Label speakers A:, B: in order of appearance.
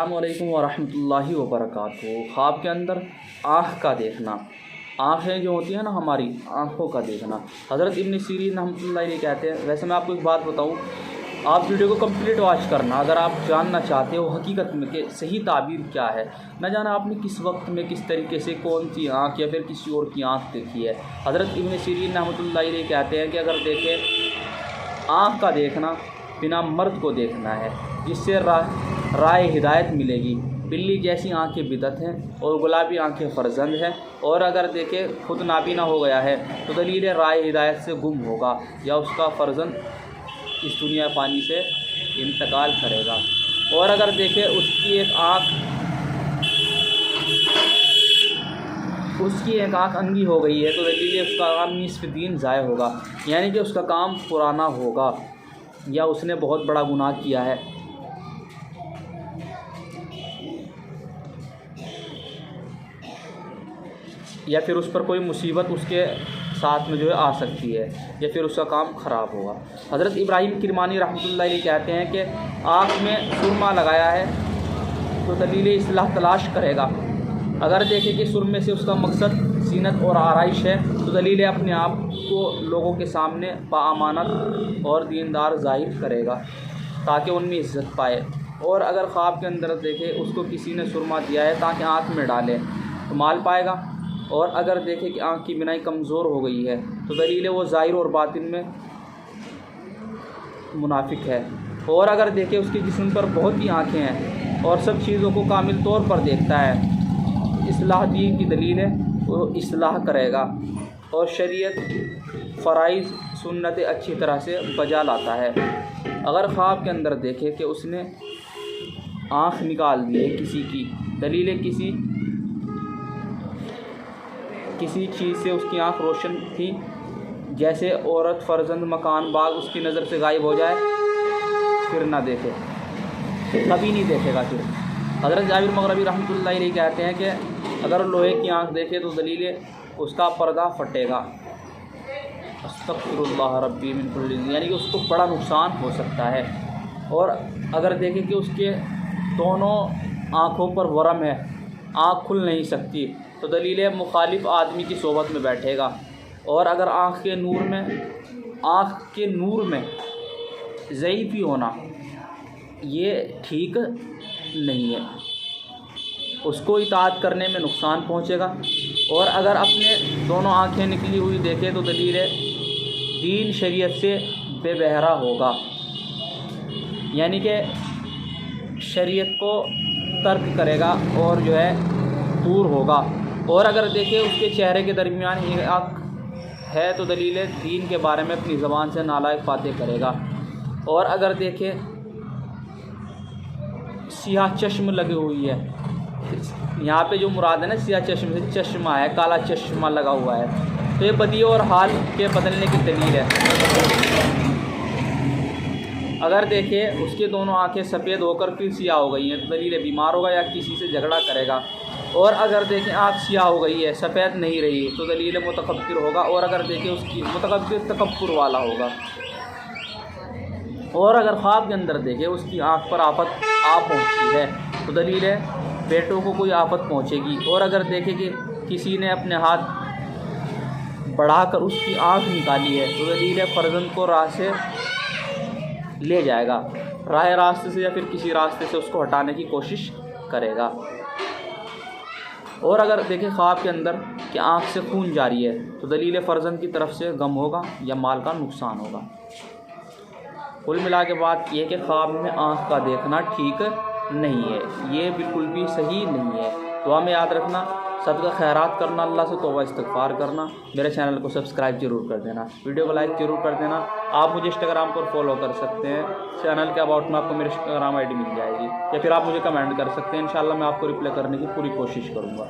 A: अस्सलाम वालेकुम वरहमतुल्लाहि वबरकातुहू। ख्वाब के अंदर आँख का देखना, आँखें जो होती हैं ना हमारी आँखों का देखना। हज़रत इब्न सीरीन रहमतुल्लाह अलैह कहते हैं, वैसे मैं आपको एक बात बताऊँ, आप वीडियो को कंप्लीट वॉच करना अगर आप जानना चाहते हो हकीकत में कि सही ताबीर क्या है। न जाना आपने किस वक्त में किस तरीके से कौन सी आँख या फिर किसी और की आँख देखी है। हज़रत इब्न सीरीन रहमतुल्लाह अलैह कहते हैं कि अगर देखें आँख का देखना बिना मर्द को देखना है, जिससे राय हिदायत मिलेगी। बिल्ली जैसी आँखें बिदत हैं और गुलाबी आँखें फ़र्जंद हैं। और अगर देखें खुद नाबीना हो गया है तो दलील राय हिदायत से गुम होगा या उसका फ़र्जंद इस दुनिया पानी से इंतकाल करेगा। और अगर देखें उसकी एक आँख अंधी हो गई है तो दलील उसका काम निस्फ़ दीन ज़ाय होगा, यानी कि उसका काम पुराना होगा या उसने बहुत बड़ा गुनाह किया है। या फिर उस पर कोई मुसीबत उसके साथ में जो है आ सकती है या फिर उसका काम ख़राब होगा। हज़रत इब्राहीम किरमानी रहमतुल्लाह अलैह कहते हैं कि आँख में सुरमा लगाया है तो दलील इस्लाह तलाश करेगा। अगर देखें कि सुरमे से उसका मकसद ज़ीनत और आराइश है तो दलील अपने आप को लोगों के सामने बाअमानत और दीनदार ज़ाहिर करेगा ताकि उनमें इज़्ज़त पाए। और अगर ख्वाब के अंदर देखे उसको किसी ने सुरमा दिया है ताकि आँख में डाले तो माल पाएगा। और अगर देखें कि आँख की बिनाई कमज़ोर हो गई है तो दलील वो ज़ाहिर और बातिन में मुनाफिक है। और अगर देखें उसके जिस्म पर बहुत ही आँखें हैं और सब चीज़ों को कामिल तौर पर देखता है, इस्लाह दीन की दलील है, वो इस्लाह करेगा और शरीयत फ़राइज़ सुन्नतें अच्छी तरह से बजा लाता है। अगर ख्वाब के अंदर देखे कि उसने आँख निकाल दी है किसी की, दलील किसी चीज़ से उसकी आँख रोशन थी, जैसे औरत, फ़र्जंद, मकान, बाग उसकी नज़र से गायब हो जाए फिर ना देखे, कभी नहीं देखेगा फिर। हज़रत जाबिर मग़रिबी रहमतुल्लाह अलैह कहते हैं कि अगर लोहे की आँख देखे तो दलील उसका पर्दा फटेगा। अस्तग़फिरुल्लाह रब्बी मिन कुल्लि, यानी कि उसको बड़ा नुकसान हो सकता है। और अगर देखें कि उसके दोनों आँखों पर वरम है, आँख खुल नहीं सकती, तो दलील मुखालिफ आदमी की सोबत में बैठेगा। और अगर आँख के नूर में ज़ईफ़ी होना ये ठीक नहीं है, उसको इताअत करने में नुकसान पहुँचेगा। और अगर अपने दोनों आँखें निकली हुई देखे तो दलील दीन शरीयत से बेबहरा होगा, यानी कि शरीयत को तर्क करेगा और जो है दूर होगा। और अगर देखें उसके चेहरे के दरमियान एक आँख है तो दलील दीन के बारे में अपनी ज़बान से नालायक बातें करेगा। और अगर देखें सियाह चश्म लगी हुई है, यहाँ पे जो मुराद है ना सियाह चश्म से चश्मा है, काला चश्मा लगा हुआ है, तो ये बदी और हाल के बदलने की दलील है। अगर देखें उसके दोनों आंखें सफ़ेद होकर फिर सियाह हो गई हैं तो दलील बीमार होगा या किसी से झगड़ा करेगा। और अगर देखें आँख सियाह हो गई है, सफ़ेद नहीं रही, तो दलील मुतकब्बिर होगा। और अगर देखें उसकी मुतकब्बिर तकब्बुर वाला होगा। और अगर ख्वाब के अंदर देखें उसकी आँख पर आफत आ पहुँची है तो दलील है बेटों को कोई आफत पहुँचेगी। और अगर देखें कि किसी ने अपने हाथ बढ़ाकर उसकी आँख निकाली है तो दलील फ़र्जंद को राह से ले जाएगा, रास्ते से या फिर किसी रास्ते से उसको हटाने की कोशिश करेगा। और अगर देखें ख्वाब के अंदर कि आँख से खून जारी है तो दलील फ़र्जंद की तरफ से गम होगा या माल का नुकसान होगा। कुल मिला के बात यह कि ख्वाब में आँख का देखना ठीक नहीं है, ये बिल्कुल भी सही नहीं है। दुआ में याद रखना, सदका खैरात करना, अल्लाह से तौबा इस्तिग़फ़ार करना। मेरे चैनल को सब्सक्राइब जरूर कर देना, वीडियो को लाइक जरूर कर देना। आप मुझे इंस्टाग्राम पर फॉलो कर सकते हैं, चैनल के अबाउट में आपको मेरी इंस्टाग्राम आईडी मिल जाएगी, या फिर आप मुझे कमेंट कर सकते हैं। इंशाल्लाह मैं आपको रिप्लाई करने की पूरी कोशिश करूँगा।